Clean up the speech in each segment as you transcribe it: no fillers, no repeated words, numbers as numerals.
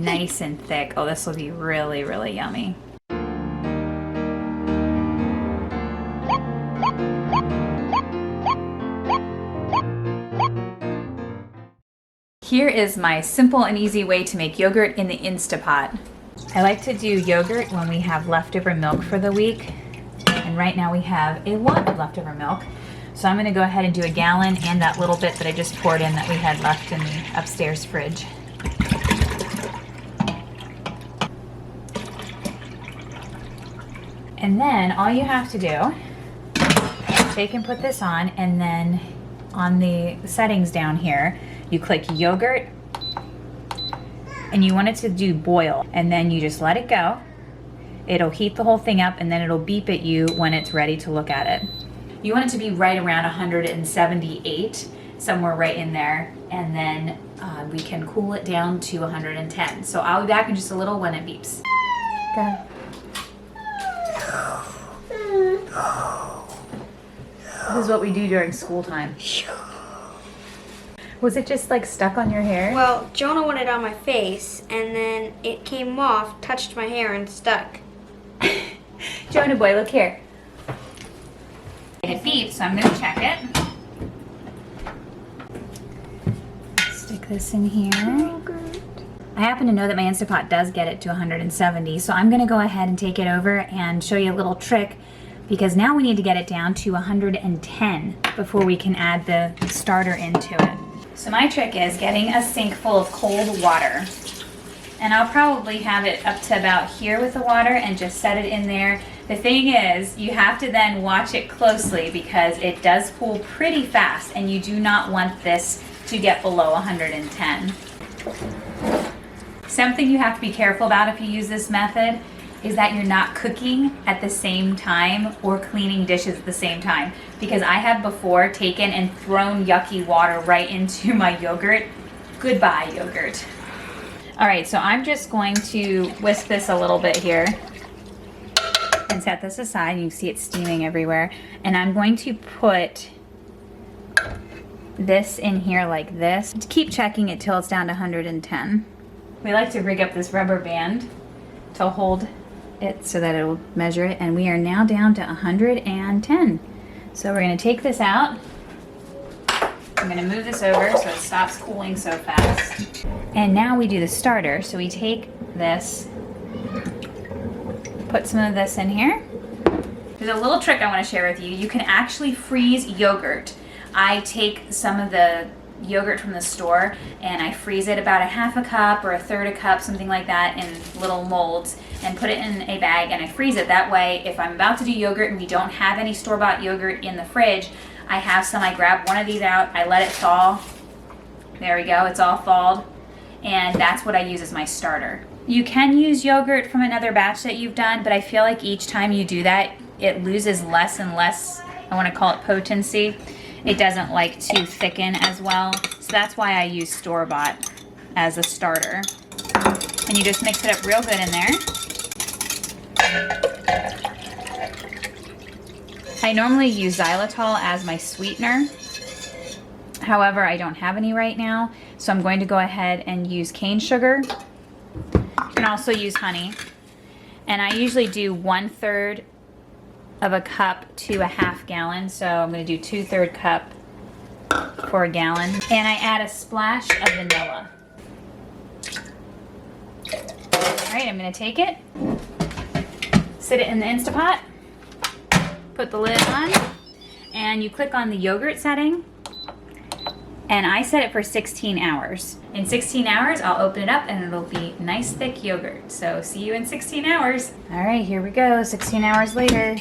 nice and thick. Oh, this will be really, really yummy. Here is my simple and easy way to make yogurt in the Instapot. I like to do yogurt when we have leftover milk for the week. And right now we have a lot of leftover milk. So I'm gonna go ahead and do a gallon and that little bit that I just poured in that we had left in the upstairs fridge. And then all you have to do, take and put this on, and then on the settings down here, you click yogurt, and you want it to do boil, and then you just let it go. It'll heat the whole thing up, and then it'll beep at you when it's ready to look at it. You want it to be right around 178, somewhere right in there, and then we can cool it down to 110. So I'll be back in just a little when it beeps. Go. This is what we do during school time. Was it just like stuck on your hair? Well, Jonah wanted it on my face, and then it came off, touched my hair, and stuck. Jonah boy, look here. It beeps, so I'm gonna check it. Stick this in here. Oh, good. I happen to know that my Instapot does get it to 170, so I'm gonna go ahead and take it over and show you a little trick, because now we need to get it down to 110 before we can add the starter into it. So my trick is getting a sink full of cold water. And I'll probably have it up to about here with the water and just set it in there. The thing is, you have to then watch it closely because it does cool pretty fast, and you do not want this to get below 110. Something you have to be careful about if you use this method is that you're not cooking at the same time or cleaning dishes at the same time. Because I have before taken and thrown yucky water right into my yogurt. Goodbye, yogurt. All right, so I'm just going to whisk this a little bit here and set this aside. You can see it steaming everywhere. And I'm going to put this in here like this. Keep checking it till it's down to 110. We like to rig up this rubber band to hold it so that it will measure it, and we are now down to 110. So we're going to take this out. I'm going to move this over so it stops cooling so fast. And now we do the starter. So we take this, put some of this in here. There's a little trick I want to share with you. You can actually freeze yogurt. I take some of the yogurt from the store and I freeze it about a half a cup or a third a cup, something like that, in little molds, and put it in a bag, and I freeze it. That way, if I'm about to do yogurt and we don't have any store-bought yogurt in the fridge, I have some. I grab one of these out, I let it thaw. There we go, it's all thawed, and that's what I use as my starter. You can use yogurt from another batch that you've done, but I feel like each time you do that, it loses less and less, I want to call it potency. It doesn't like to thicken as well, so that's why I use store-bought as a starter. And you just mix it up real good in there. I normally use xylitol as my sweetener. However, I don't have any right now, so I'm going to go ahead and use cane sugar. You can also use honey. And I usually do 1/3 of a cup to a half gallon, so I'm going to do 2/3 cup for a gallon. And I add a splash of vanilla. All right, I'm going to take it, sit it in the Instapot, put the lid on, and you click on the yogurt setting, and I set it for 16 hours. In 16 hours, I'll open it up and it'll be nice thick yogurt. So see you in 16 hours. All right, here we go, 16 hours later.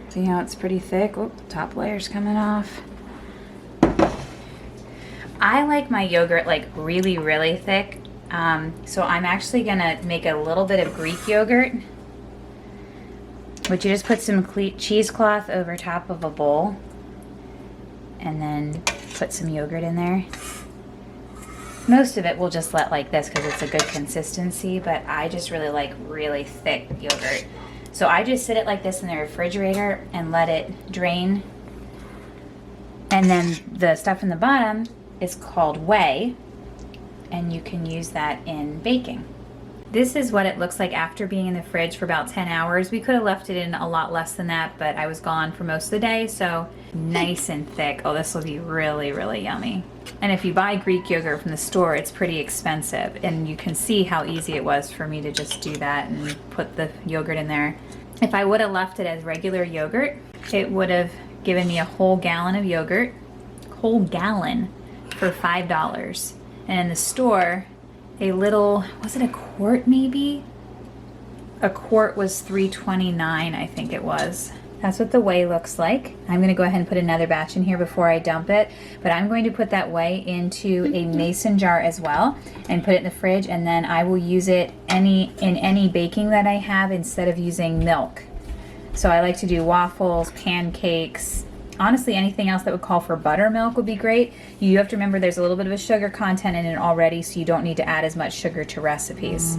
See how it's pretty thick? Oop, top layer's coming off. I like my yogurt like really, really thick. So I'm actually gonna make a little bit of Greek yogurt, which you just put some cheesecloth over top of a bowl and then put some yogurt in there. Most of it we'll just let like this because it's a good consistency, but I just really like really thick yogurt. So I just sit it like this in the refrigerator and let it drain. And then the stuff in the bottom is called whey. and you can use that in baking. This is what it looks like after being in the fridge for about 10 hours. We could have left it in a lot less than that, but I was gone for most of the day, so nice and thick. Oh, this will be really, really yummy. And if you buy Greek yogurt from the store, it's pretty expensive, and you can see how easy it was for me to just do that and put the yogurt in there. If I would have left it as regular yogurt, it would have given me a whole gallon of yogurt, whole gallon, for $5. And in the store, a little, was it a quart maybe? A quart was $3.29, I think it was. That's what the whey looks like. I'm gonna go ahead and put another batch in here before I dump it, but I'm going to put that whey into a mason jar as well and put it in the fridge, and then I will use it in any baking that I have instead of using milk. So I like to do waffles, pancakes, honestly anything else that would call for buttermilk would be great. You have to remember there's a little bit of a sugar content in it already, so you don't need to add as much sugar to recipes.